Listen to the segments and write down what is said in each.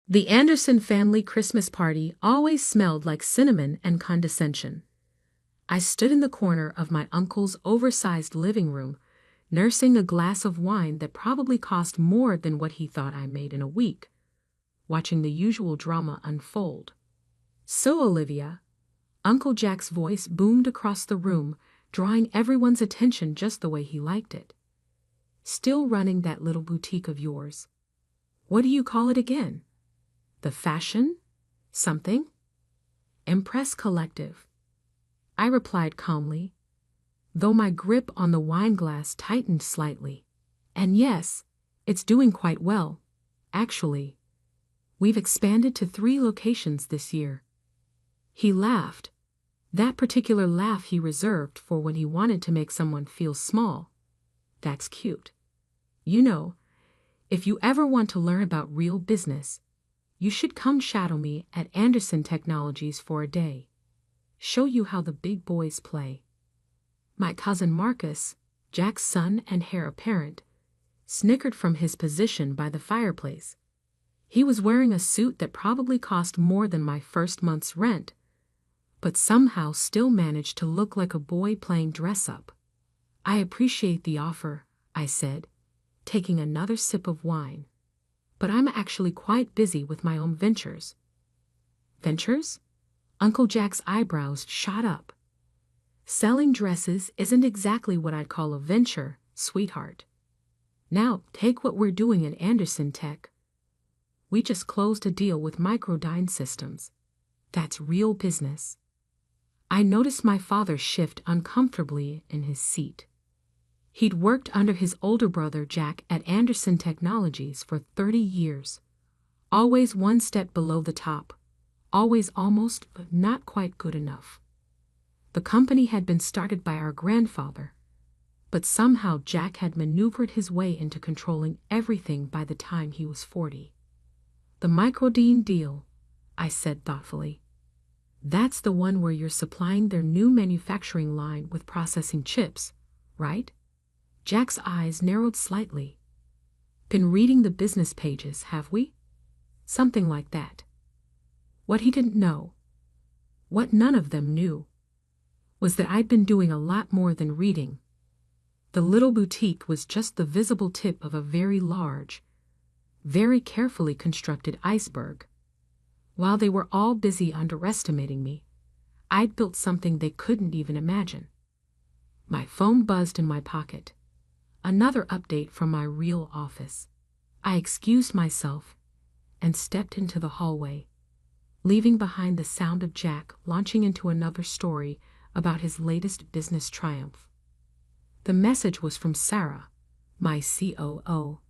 The Anderson family Christmas party always smelled like cinnamon and condescension. I stood in the corner of my uncle's oversized living room, nursing a glass of wine that probably cost more than what he thought I made in a week, watching the usual drama unfold. "So, Olivia," Uncle Jack's voice boomed across the room, drawing everyone's attention just the way he liked it. "Still running that little boutique of yours. What do you call it again? The fashion? Something? Impress Collective." I replied calmly, though my grip on the wineglass tightened slightly. "And yes, it's doing quite well, actually. We've expanded to 3 locations this year." He laughed, that particular laugh he reserved for when he wanted to make someone feel small. "That's cute. You know, if you ever want to learn about real business, you should come shadow me at Anderson Technologies for a day. Show you how the big boys play." My cousin Marcus, Jack's son and heir apparent, snickered from his position by the fireplace. He was wearing a suit that probably cost more than my first month's rent, but somehow still managed to look like a boy playing dress-up. "I appreciate the offer," I said, taking another sip of wine, "but I'm actually quite busy with my own ventures." "Ventures?" Uncle Jack's eyebrows shot up. "Selling dresses isn't exactly what I'd call a venture, sweetheart. Now, take what we're doing at Anderson Tech. We just closed a deal with Microdyne Systems. That's real business." I noticed my father shift uncomfortably in his seat. He'd worked under his older brother Jack at Anderson Technologies for 30 years. Always one step below the top. Always almost, but not quite good enough. The company had been started by our grandfather, but somehow Jack had maneuvered his way into controlling everything by the time he was 40. "The Microdyne deal," I said thoughtfully. "That's the one where you're supplying their new manufacturing line with processing chips, right?" Jack's eyes narrowed slightly. "Been reading the business pages, have we?" "Something like that." What he didn't know, what none of them knew, was that I'd been doing a lot more than reading. The little boutique was just the visible tip of a very large, very carefully constructed iceberg. While they were all busy underestimating me, I'd built something they couldn't even imagine. My phone buzzed in my pocket. Another update from my real office. I excused myself and stepped into the hallway, leaving behind the sound of Jack launching into another story about his latest business triumph. The message was from Sarah, my COO.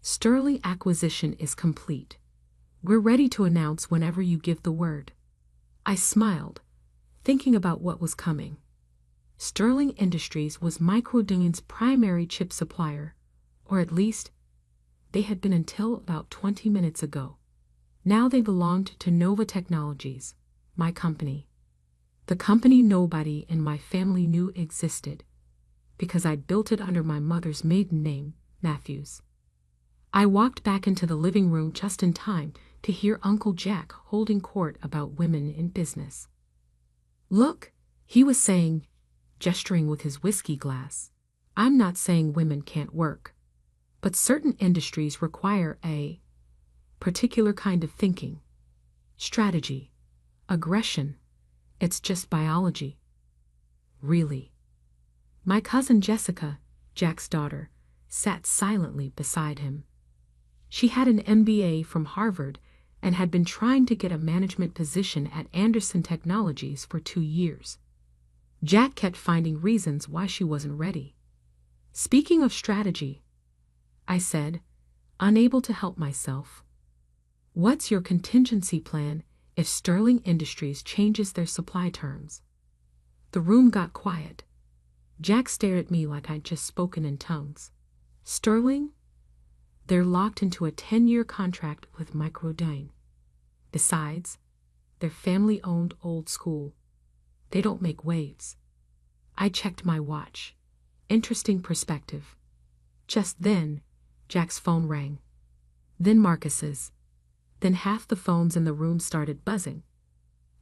"Sterling acquisition is complete. We're ready to announce whenever you give the word." I smiled, thinking about what was coming. Sterling Industries was Microdyne's primary chip supplier, or at least, they had been until about 20 minutes ago. Now they belonged to Nova Technologies, my company. The company nobody in my family knew existed, because I'd built it under my mother's maiden name, Matthews. I walked back into the living room just in time to hear Uncle Jack holding court about women in business. "Look," he was saying, gesturing with his whiskey glass, "I'm not saying women can't work, but certain industries require a particular kind of thinking, strategy, aggression. It's just biology." "Really?" My cousin Jessica, Jack's daughter, sat silently beside him. She had an MBA from Harvard and had been trying to get a management position at Anderson Technologies for 2 years. Jack kept finding reasons why she wasn't ready. "Speaking of strategy," I said, unable to help myself, "what's your contingency plan if Sterling Industries changes their supply terms?" The room got quiet. Jack stared at me like I'd just spoken in tongues. "Sterling? They're locked into a 10-year contract with Microdyne. Besides, they're family-owned old school. They don't make waves." I checked my watch. Interesting perspective. Just then, Jack's phone rang. Then Marcus's. Then half the phones in the room started buzzing.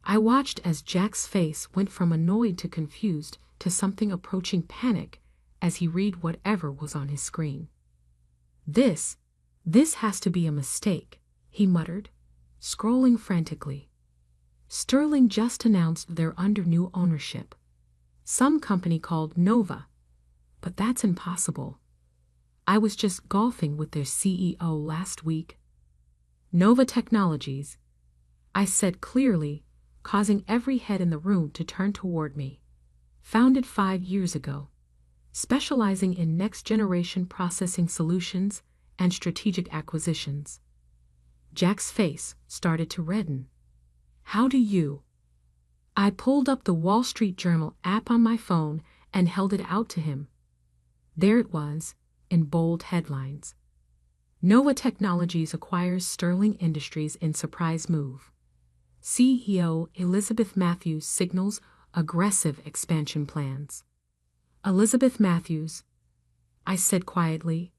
I watched as Jack's face went from annoyed to confused to something approaching panic as he read whatever was on his screen. This has to be a mistake, he muttered, scrolling frantically. Sterling just announced they're under new ownership. Some company called Nova. But that's impossible. I was just golfing with their CEO last week. Nova Technologies, I said clearly, causing every head in the room to turn toward me. Founded 5 years ago, specializing in next-generation processing solutions and strategic acquisitions. Jack's face started to redden. How do you? I pulled up the Wall Street Journal app on my phone and held it out to him. There it was, in bold headlines. Nova Technologies acquires Sterling Industries in surprise move. CEO Elizabeth Matthews signals aggressive expansion plans. Elizabeth Matthews, I said quietly,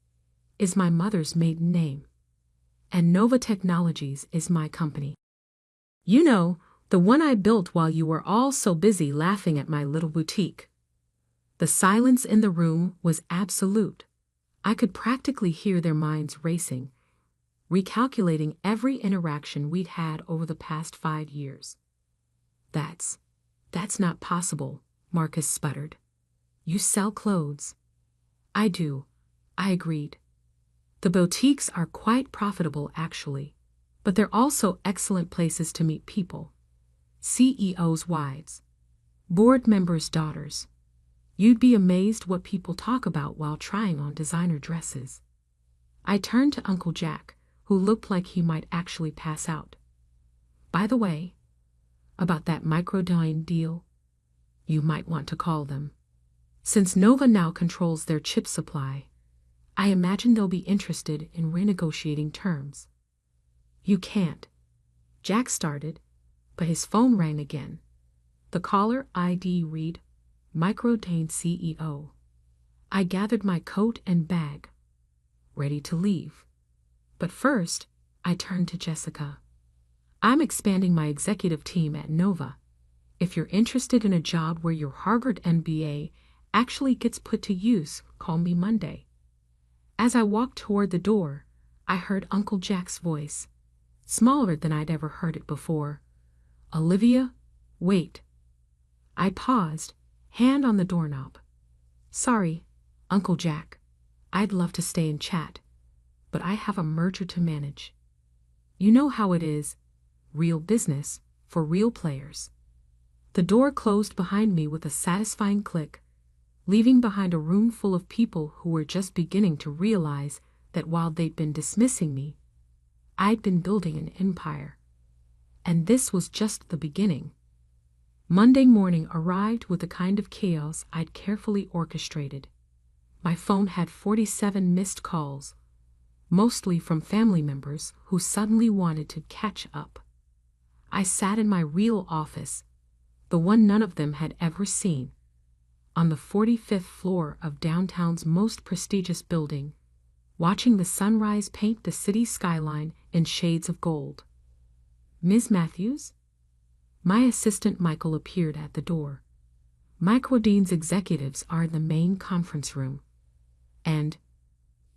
is my mother's maiden name. And Nova Technologies is my company. You know, the one I built while you were all so busy laughing at my little boutique. The silence in the room was absolute. I could practically hear their minds racing, recalculating every interaction we'd had over the past 5 years. That's not possible, Marcus sputtered. You sell clothes. I do, I agreed. The boutiques are quite profitable actually, but they're also excellent places to meet people. CEOs' wives, board members' daughters. You'd be amazed what people talk about while trying on designer dresses. I turned to Uncle Jack, who looked like he might actually pass out. By the way, about that Microdyne deal, you might want to call them. Since Nova now controls their chip supply, I imagine they'll be interested in renegotiating terms. You can't. Jack started, but his phone rang again. The caller ID read, Microdyne CEO. I gathered my coat and bag, ready to leave. But first, I turned to Jessica. I'm expanding my executive team at Nova. If you're interested in a job where your Harvard MBA actually gets put to use, call me Monday. As I walked toward the door, I heard Uncle Jack's voice, smaller than I'd ever heard it before. Olivia, wait. I paused, hand on the doorknob. Sorry, Uncle Jack. I'd love to stay and chat, but I have a merger to manage. You know how it is, real business for real players. The door closed behind me with a satisfying click, leaving behind a room full of people who were just beginning to realize that while they'd been dismissing me, I'd been building an empire. And this was just the beginning. Monday morning arrived with the kind of chaos I'd carefully orchestrated. My phone had 47 missed calls, mostly from family members who suddenly wanted to catch up. I sat in my real office, the one none of them had ever seen, on the 45th floor of downtown's most prestigious building, watching the sunrise paint the city skyline in shades of gold. Ms. Matthews? My assistant Michael appeared at the door. Microdyne's executives are in the main conference room. And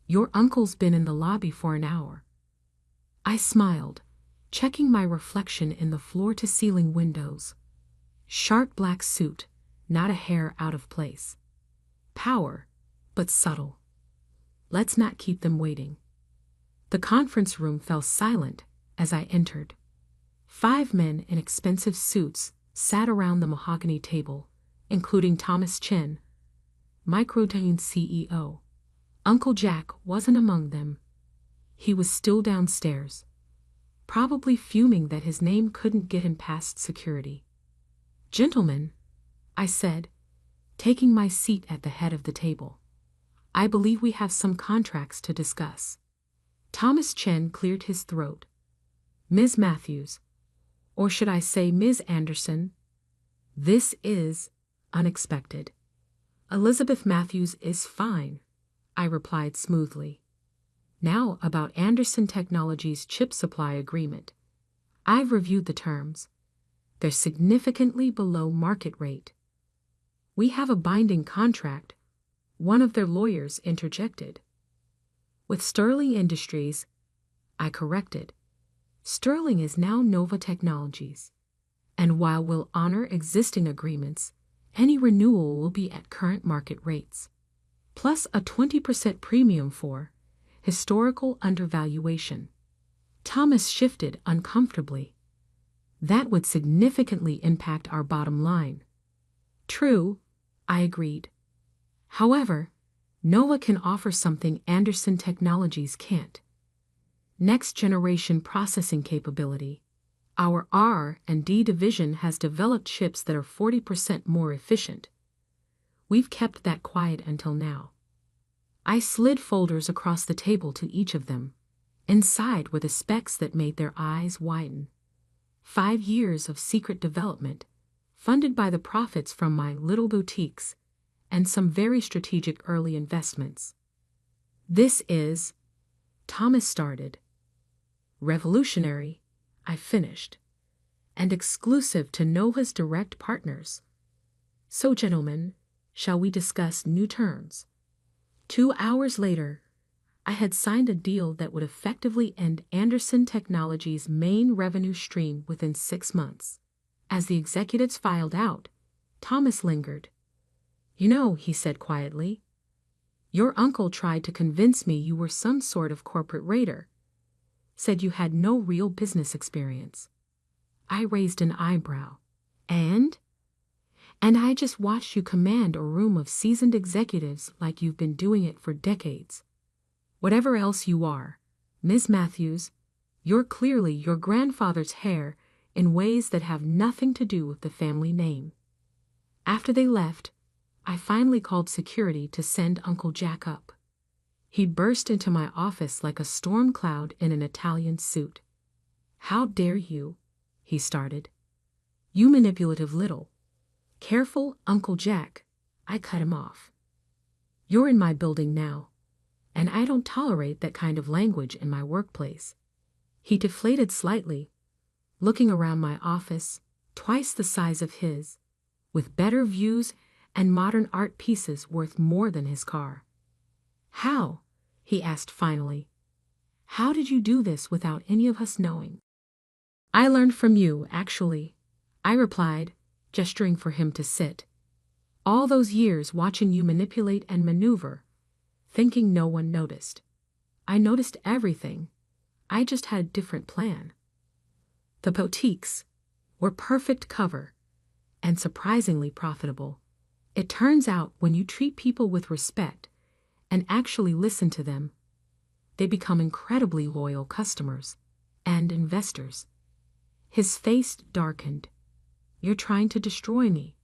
your uncle's been in the lobby for an hour. I smiled, checking my reflection in the floor-to-ceiling windows. Sharp black suit, not a hair out of place. Power, but subtle. Let's not keep them waiting. The conference room fell silent as I entered. 5 men in expensive suits sat around the mahogany table, including Thomas Chen, Microdyne CEO. Uncle Jack wasn't among them. He was still downstairs, probably fuming that his name couldn't get him past security. Gentlemen, I said, taking my seat at the head of the table. I believe we have some contracts to discuss. Thomas Chen cleared his throat. Ms. Matthews, or should I say Ms. Anderson, this is unexpected. Elizabeth Matthews is fine, I replied smoothly. Now about Anderson Technologies' chip supply agreement. I've reviewed the terms. They're significantly below market rate. We have a binding contract, one of their lawyers interjected. With Sterling Industries, I corrected. Sterling is now Nova Technologies, and while we'll honor existing agreements, any renewal will be at current market rates, plus a 20% premium for historical undervaluation. Thomas shifted uncomfortably. That would significantly impact our bottom line. True, I agreed. However, Nova can offer something Anderson Technologies can't. Next-generation processing capability. Our R&D division has developed chips that are 40% more efficient. We've kept that quiet until now. I slid folders across the table to each of them. Inside were the specs that made their eyes widen. 5 years of secret development, funded by the profits from my little boutiques, and some very strategic early investments. This is, Thomas started. Revolutionary, I finished, and exclusive to Nova's direct partners. So, gentlemen, shall we discuss new terms? 2 hours later, I had signed a deal that would effectively end Anderson Technologies' main revenue stream within 6 months. As the executives filed out, Thomas lingered. You know, he said quietly, your uncle tried to convince me you were some sort of corporate raider. Said you had no real business experience. I raised an eyebrow. And I just watched you command a room of seasoned executives like you've been doing it for decades. Whatever else you are, Ms. Matthews, you're clearly your grandfather's heir in ways that have nothing to do with the family name. After they left, I finally called security to send Uncle Jack up. He burst into my office like a storm cloud in an Italian suit. How dare you, he started. You manipulative little. Careful, Uncle Jack, I cut him off. You're in my building now, and I don't tolerate that kind of language in my workplace. He deflated slightly, looking around my office, twice the size of his, with better views and modern art pieces worth more than his car. How? He asked finally. How did you do this without any of us knowing? I learned from you, actually, I replied, gesturing for him to sit. All those years watching you manipulate and maneuver, thinking no one noticed. I noticed everything. I just had a different plan. The boutiques were perfect cover and surprisingly profitable. It turns out when you treat people with respect and actually listen to them, they become incredibly loyal customers and investors. His face darkened. You're trying to destroy me.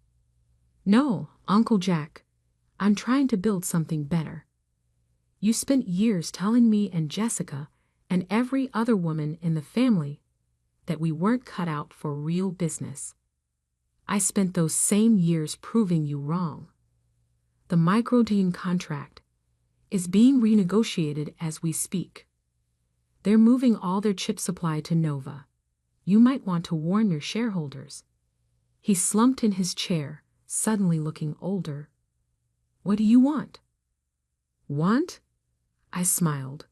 No, Uncle Jack, I'm trying to build something better. You spent years telling me and Jessica and every other woman in the family that we weren't cut out for real business. I spent those same years proving you wrong. The Microdine contract is being renegotiated as we speak. They're moving all their chip supply to Nova. You might want to warn your shareholders. He slumped in his chair, suddenly looking older. What do you want? Want? I smiled.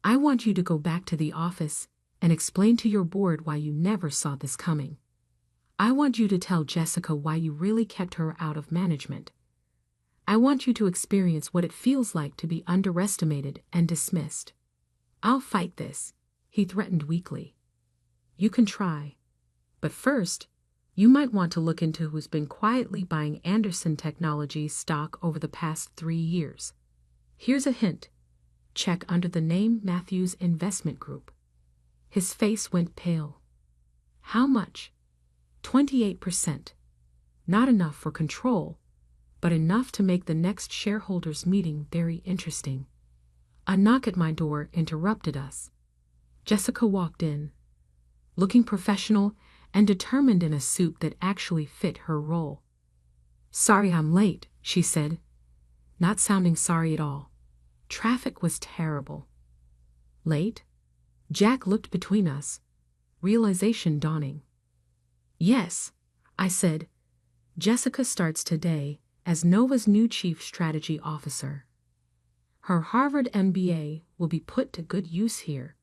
I want you to go back to the office and explain to your board why you never saw this coming. I want you to tell Jessica why you really kept her out of management. I want you to experience what it feels like to be underestimated and dismissed. I'll fight this, he threatened weakly. You can try. But first, you might want to look into who's been quietly buying Anderson Technologies stock over the past 3 years. Here's a hint. Check under the name Matthews Investment Group. His face went pale. How much? 28%. Not enough for control, but enough to make the next shareholders' meeting very interesting. A knock at my door interrupted us. Jessica walked in, looking professional and determined in a suit that actually fit her role. Sorry I'm late, she said, not sounding sorry at all. Traffic was terrible. Late? Jack looked between us, realization dawning. Yes, I said. Jessica starts today as Nova's new Chief Strategy Officer. Her Harvard MBA will be put to good use here.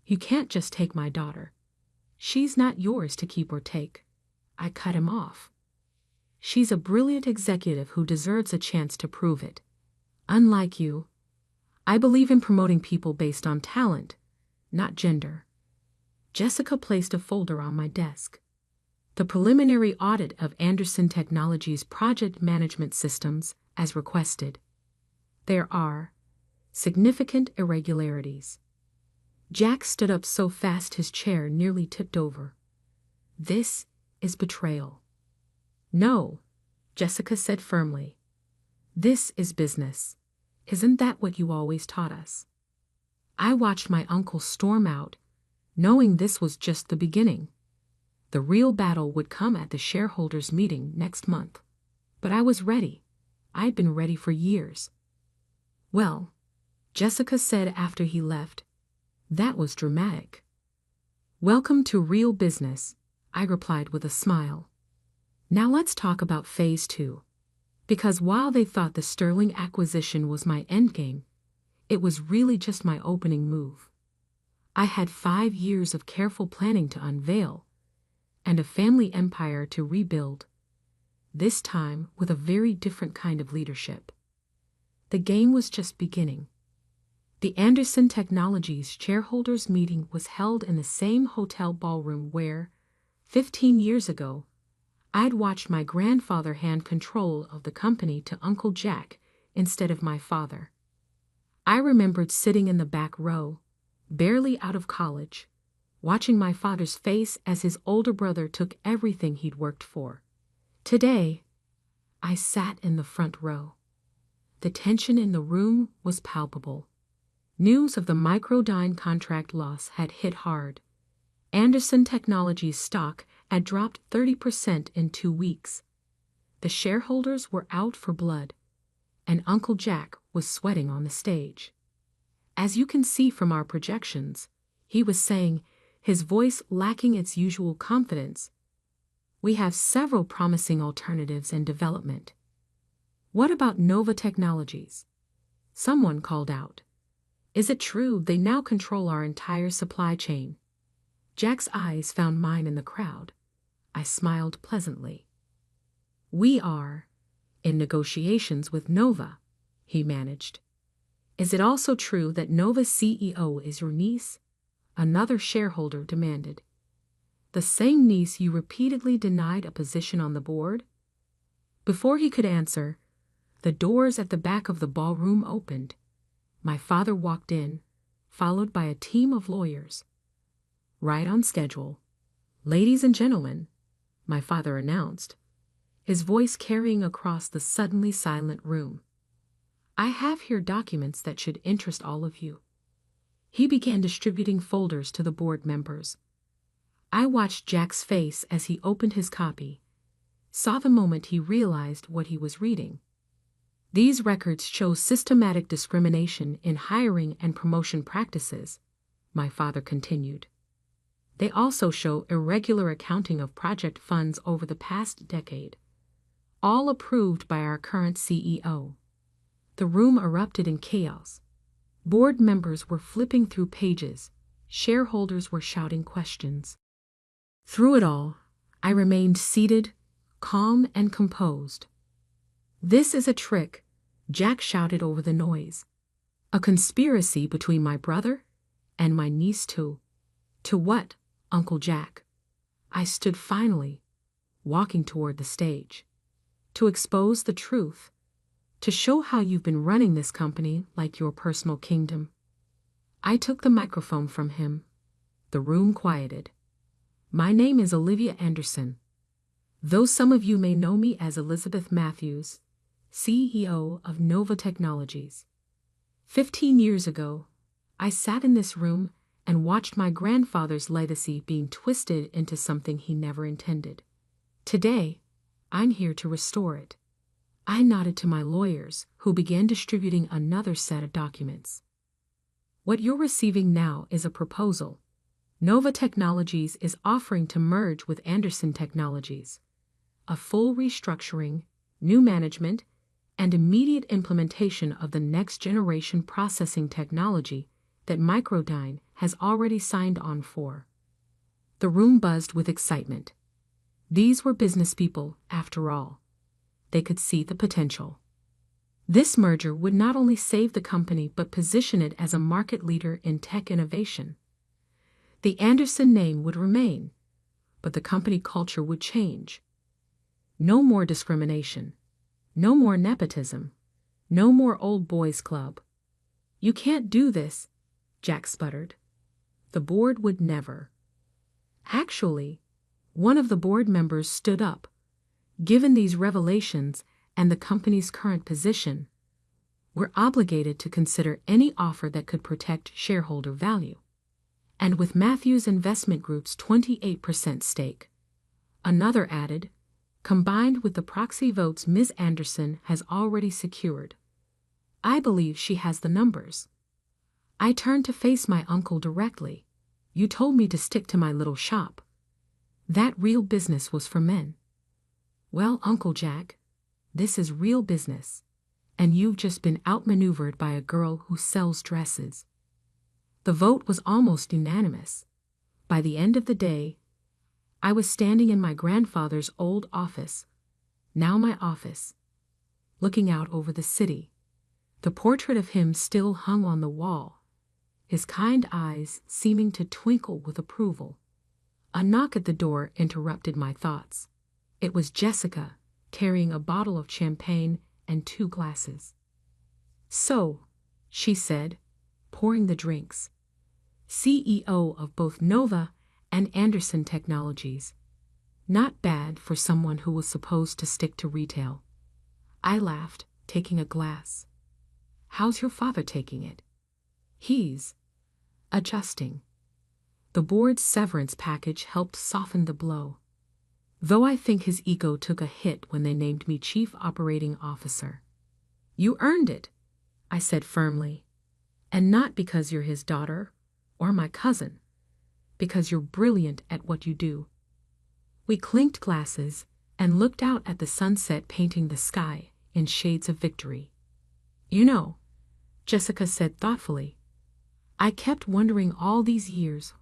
You can't just take my daughter. She's not yours to keep or take. I cut him off. She's a brilliant executive who deserves a chance to prove it. Unlike you, I believe in promoting people based on talent, not gender. Jessica placed a folder on my desk. The preliminary audit of Anderson Technologies' project management systems as requested. There are significant irregularities. Jack stood up so fast his chair nearly tipped over. This is betrayal. No, Jessica said firmly. This is business. Isn't that what you always taught us? I watched my uncle storm out, knowing this was just the beginning. The real battle would come at the shareholders' meeting next month. But I was ready. I'd been ready for years. Well, Jessica said after he left, that was dramatic. Welcome to real business, I replied with a smile. Now let's talk about phase 2. Because while they thought the Sterling acquisition was my endgame, it was really just my opening move. I had 5 years of careful planning to unveil, and a family empire to rebuild, this time with a very different kind of leadership. The game was just beginning. The Anderson Technologies shareholders meeting was held in the same hotel ballroom where, 15 years ago, I'd watched my grandfather hand control of the company to Uncle Jack instead of my father. I remembered sitting in the back row, barely out of college, watching my father's face as his older brother took everything he'd worked for. Today, I sat in the front row. The tension in the room was palpable. News of the Microdyne contract loss had hit hard. Anderson Technologies stock had dropped 30% in 2 weeks. The shareholders were out for blood, and Uncle Jack was sweating on the stage. As you can see from our projections, he was saying, his voice lacking its usual confidence, we have several promising alternatives in development. What about Nova Technologies? Someone called out. Is it true they now control our entire supply chain? Jack's eyes found mine in the crowd. I smiled pleasantly. We are in negotiations with Nova, he managed. Is it also true that Nova's CEO is your niece? Another shareholder demanded. The same niece you repeatedly denied a position on the board? Before he could answer, the doors at the back of the ballroom opened. My father walked in, followed by a team of lawyers. Right on schedule. Ladies and gentlemen, my father announced, his voice carrying across the suddenly silent room. I have here documents that should interest all of you. He began distributing folders to the board members. I watched Jack's face as he opened his copy, saw the moment he realized what he was reading. These records show systematic discrimination in hiring and promotion practices, my father continued. They also show irregular accounting of project funds over the past decade, all approved by our current CEO. The room erupted in chaos. Board members were flipping through pages, shareholders were shouting questions. Through it all, I remained seated, calm and composed. This is a trick, Jack shouted over the noise. A conspiracy between my brother and my niece too. To what, Uncle Jack? I stood finally, walking toward the stage. To expose the truth. To show how you've been running this company like your personal kingdom. I took the microphone from him. The room quieted. My name is Olivia Anderson. Though some of you may know me as Elizabeth Matthews, CEO of Nova Technologies. 15 years ago, I sat in this room and watched my grandfather's legacy being twisted into something he never intended. Today, I'm here to restore it. I nodded to my lawyers, who began distributing another set of documents. What you're receiving now is a proposal. Nova Technologies is offering to merge with Anderson Technologies. A full restructuring, new management, and immediate implementation of the next-generation processing technology that Microdyne has already signed on for. The room buzzed with excitement. These were business people, after all. They could see the potential. This merger would not only save the company but position it as a market leader in tech innovation. The Anderson name would remain, but the company culture would change. No more discrimination. No more nepotism. No more old boys club. "You can't do this," Jack sputtered. "The board would never." Actually, one of the board members stood up. "Given these revelations and the company's current position, we're obligated to consider any offer that could protect shareholder value." And with Matthews Investment Group's 28% stake, another added, "combined with the proxy votes Ms. Anderson has already secured, I believe she has the numbers." I turned to face my uncle directly. "You told me to stick to my little shop. That real business was for men." "Well, Uncle Jack, this is real business, and you've just been outmaneuvered by a girl who sells dresses." The vote was almost unanimous. By the end of the day, I was standing in my grandfather's old office, now my office, looking out over the city. The portrait of him still hung on the wall, his kind eyes seeming to twinkle with approval. A knock at the door interrupted my thoughts. It was Jessica, carrying a bottle of champagne and 2 glasses. "So," she said, pouring the drinks, "CEO of both Nova and Anderson Technologies. Not bad for someone who was supposed to stick to retail." I laughed, taking a glass. "How's your father taking it?" "He's adjusting." The board's severance package helped soften the blow, though I think his ego took a hit when they named me Chief Operating Officer. "You earned it," I said firmly, "and not because you're his daughter or my cousin, because you're brilliant at what you do." We clinked glasses and looked out at the sunset painting the sky in shades of victory. "You know," Jessica said thoughtfully, "I kept wondering all these years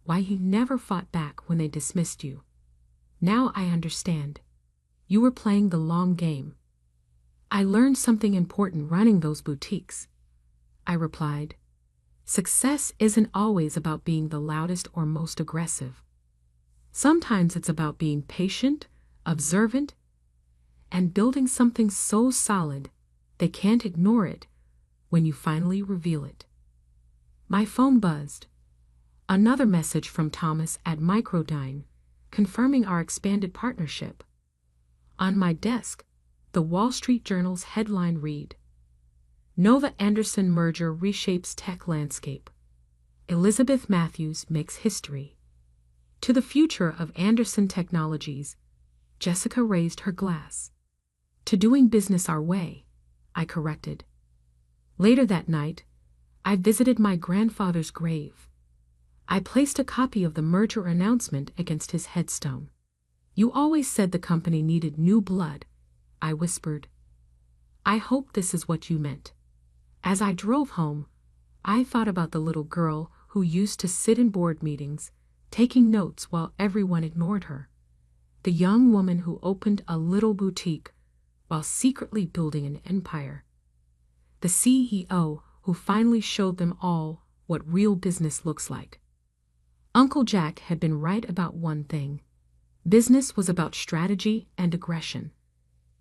why you never fought back when they dismissed you. Now I understand. You were playing the long game." "I learned something important running those boutiques," I replied. "Success isn't always about being the loudest or most aggressive. Sometimes it's about being patient, observant, and building something so solid they can't ignore it when you finally reveal it." My phone buzzed. Another message from Thomas at Microdyne, confirming our expanded partnership. On my desk, the Wall Street Journal's headline read, "Nova-Anderson merger reshapes tech landscape. Elizabeth Matthews makes history." To the future of Anderson Technologies, Jessica raised her glass. "To doing business our way," I corrected. Later that night, I visited my grandfather's grave. I placed a copy of the merger announcement against his headstone. "You always said the company needed new blood," I whispered. "I hope this is what you meant." As I drove home, I thought about the little girl who used to sit in board meetings, taking notes while everyone ignored her. The young woman who opened a little boutique while secretly building an empire. The CEO who finally showed them all what real business looks like. Uncle Jack had been right about one thing. Business was about strategy and aggression.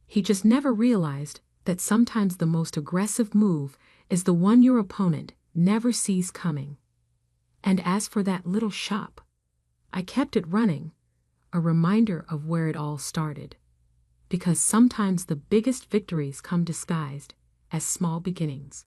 He just never realized that sometimes the most aggressive move is the one your opponent never sees coming. And as for that little shop, I kept it running, a reminder of where it all started. Because sometimes the biggest victories come disguised as small beginnings.